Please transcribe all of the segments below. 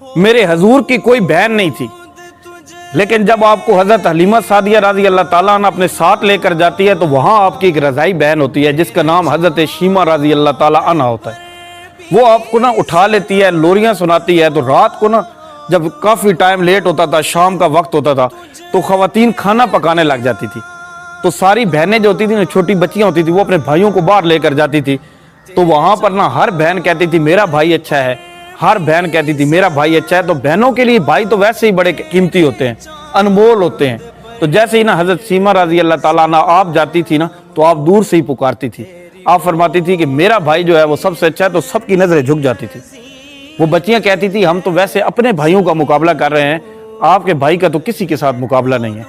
मेरे हजूर की कोई बहन नहीं थी, लेकिन जब आपको हजरत हलीमा सादिया रजी अल्लाह ताला अन्हा अपने साथ लेकर जाती है तो वहां आपकी एक रज़ाई बहन होती है जिसका नाम हजरत शीमा रजी अल्लाह ताला अन्हा होता है। वो आपको ना उठा लेती है, लोरियां सुनाती है। तो रात को ना जब काफ़ी टाइम लेट होता था, शाम का वक्त होता था, तो ख़वातीन खाना पकाने लग जाती थी। तो सारी बहनें जो होती थी ना, छोटी बच्चियां होती थी, वो अपने भाइयों को बाहर लेकर जाती थी। तो वहां पर ना हर बहन कहती थी मेरा भाई अच्छा है, हर बहन कहती थी मेरा भाई अच्छा है। तो बहनों के लिए भाई तो वैसे ही बड़े कीमती होते हैं, अनमोल होते हैं। तो जैसे ही ना हजरत सीमा रजी अल्लाह ताला अन्हा आप जाती थी ना, तो आप दूर से ही पुकारती थी। आप फरमाती थी कि मेरा भाई जो है वो सबसे अच्छा है। तो सबकी नजरें झुक जाती थी। वो बच्चियां कहती थी हम तो वैसे अपने भाइयों का मुकाबला कर रहे हैं, आपके भाई का तो किसी के साथ मुकाबला नहीं है।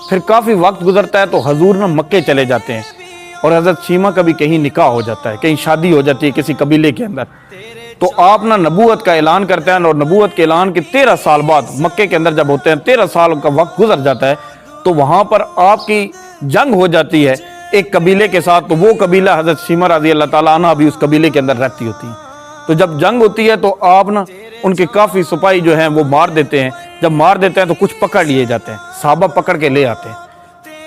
फिर काफी वक्त गुजरता है तो हजूर ना मक्के चले जाते हैं और हजरत सीमा का भी कहीं निकाह हो जाता है, कहीं शादी हो जाती है किसी कबीले के अंदर। तो आप ना नबूवत का ऐलान करते हैं और नबूवत के ऐलान के 13 साल बाद मक्के के अंदर जब होते हैं, 13 साल का वक्त गुजर जाता है, तो वहां पर आपकी जंग हो जाती है एक कबीले के साथ। तो वो कबीला हजरत सीमा रजी अल्लाह ताला अन्हा भी उस कबीले के अंदर रहती होती है। तो जब जंग होती है तो आप ना उनके काफी सिपाही जो हैं वो मार देते हैं। जब मार देते हैं तो कुछ पकड़ लिए जाते हैं, सहाबा पकड़ के ले आते हैं।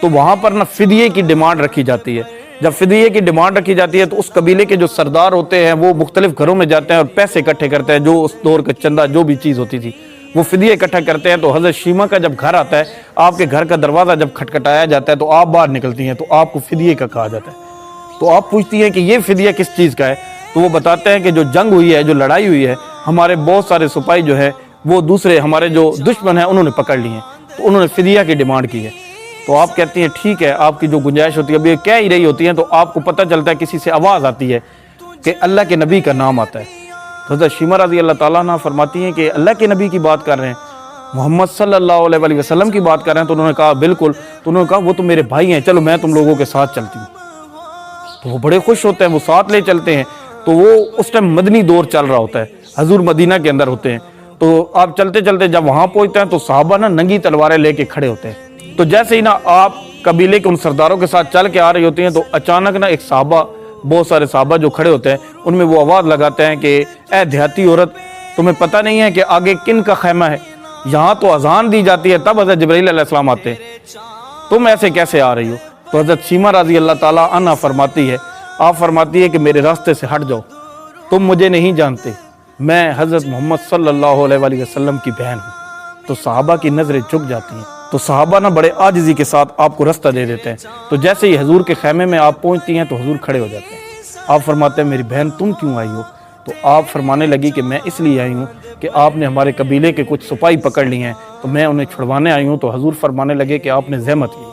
तो वहां पर ना फिदिये की डिमांड रखी जाती है। जब फिदिये की डिमांड रखी जाती है तो उस कबीले के जो सरदार होते हैं वो मुख्तलिफ घरों में जाते हैं और पैसे इकट्ठे करते हैं, जो उस दौर का चंदा जो भी चीज़ होती थी वो फिदिये इकट्ठा करते हैं। तो हजरत शीमा का जब घर आता है, आपके घर का दरवाज़ा जब खटखटाया जाता है तो आप बाहर निकलती हैं, तो आपको फिदिये का कहा जाता है। तो आप पूछती हैं कि ये फिदिया किस चीज़ का है, तो वो बताते हैं कि जो जंग हुई है, जो लड़ाई हुई है, हमारे बहुत सारे सिपाही जो है वो दूसरे हमारे जो दुश्मन हैं उन्होंने पकड़ लिए हैं, तो उन्होंने फिदिया की डिमांड की है। तो आप कहती हैं ठीक है, आपकी जो गुंजाइश होती है, अभी कह ही रही होती है, तो आपको पता चलता है किसी से आवाज़ आती है कि अल्लाह के नबी का नाम आता है। तो हज़रत शीमा रज़ी अल्लाह ताला अन्हा फरमाती हैं कि अल्लाह के नबी की बात कर रहे हैं, मोहम्मद सल्लल्लाहु अलैहि वसल्लम की बात कर रहे हैं। तो उन्होंने कहा बिल्कुल। तो उन्होंने कहा वो तो मेरे भाई हैं, चलो मैं तुम लोगों के साथ चलती हूँ। तो वो बड़े खुश होते हैं, वो साथ ले चलते हैं। तो वो उस टाइम मदनी दौर चल रहा होता है, हजूर मदीना के अंदर होते हैं। तो आप चलते चलते जब वहाँ पहुँचते हैं तो साहबा ना नंगी तलवारें लेके खड़े होते हैं। तो जैसे ही ना आप कबीले के उन सरदारों के साथ चल के आ रही होती हैं, तो अचानक ना एक साहबा, बहुत सारे साहबा जो खड़े होते हैं, उनमें वो आवाज़ लगाते हैं कि ए देहाती औरत, तुम्हें पता नहीं है कि आगे किन का खैमा है? यहाँ तो अजान दी जाती है तब हज़रत जिब्राइल अलैहिस्सलाम आते हैं, तुम ऐसे कैसे आ रही हो? तो हज़रत शीमा रज़ी अल्लाह ताला अन्हा फरमाती है, आप फरमाती है कि मेरे रास्ते से हट जाओ, तुम मुझे नहीं जानते, मैं हज़रत मोहम्मद सल्लल्लाहु अलैहि वसल्लम की बहन हूँ। तो साहबा की नज़रें झुक जाती हैं। तो साहबा ना बड़े आजिज़ी के साथ आपको रास्ता दे देते हैं। तो जैसे ही हजूर के खैमे में आप पहुँचती हैं तो हजूर खड़े हो जाते हैं। आप फरमाते हैं मेरी बहन तुम क्यों आई हो? तो आप फरमाने लगी कि मैं इसलिए आई हूँ कि आपने हमारे कबीले के कुछ सिपाही पकड़ लिए हैं, तो मैं उन्हें छुड़वाने आई हूँ। तो हजूर फरमाने लगे कि आपने ज़हमत की है,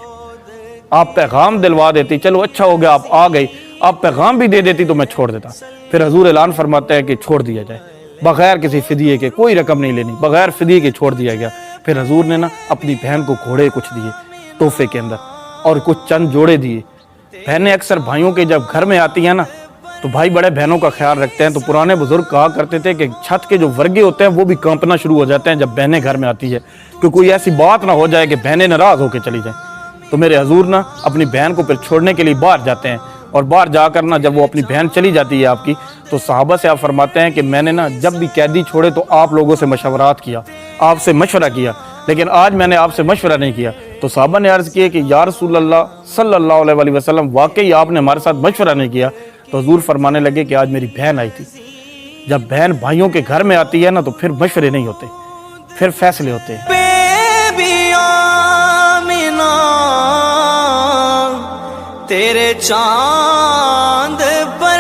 आप पैगाम दिलवा देती, चलो अच्छा हो गया आप आ गई, आप पैगाम भी दे देती तो मैं छोड़ देता। फिर हजूर ऐलान फरमाते हैं कि छोड़ दिया जाए, बगैर किसी फिदिये के, कोई रकम नहीं लेनी, बगैर फिदिये के छोड़ दिया गया। फिर हजूर ने ना अपनी बहन को घोड़े कुछ दिए तोहफे के अंदर और कुछ चंद जोड़े दिए। बहनें अक्सर भाइयों के जब घर में आती हैं ना, तो भाई बड़े बहनों का ख्याल रखते हैं। तो पुराने बुजुर्ग कहा करते थे कि छत के जो वर्गे होते हैं वो भी कांपना शुरू हो जाते हैं जब बहनें घर में आती है, कि कोई ऐसी बात ना हो जाए कि बहनें नाराज़ होकर चली जाएं। तो मेरे हजूर ना अपनी बहन को फिर छोड़ने के लिए बाहर जाते हैं, और बाहर जाकर ना जब वो अपनी बहन चली जाती है आपकी, तो साहबा से आप फरमाते हैं कि मैंने ना जब भी कैदी छोड़े तो आप लोगों से मशवरात किया, आपसे मशवरा किया, लेकिन आज मैंने आपसे मशवरा नहीं किया। तो साहबा ने अर्ज़ किया कि या रसूल अल्लाह सल्लल्लाहु अलैहि वसल्लम, वाकई आपने हमारे साथ मशवरा नहीं किया। तो हुजूर फरमाने लगे कि आज मेरी बहन आई थी। जब बहन भाइयों के घर में आती है ना, तो फिर मशवरे नहीं होते, फिर फैसले होते हैं। तेरे चांद पर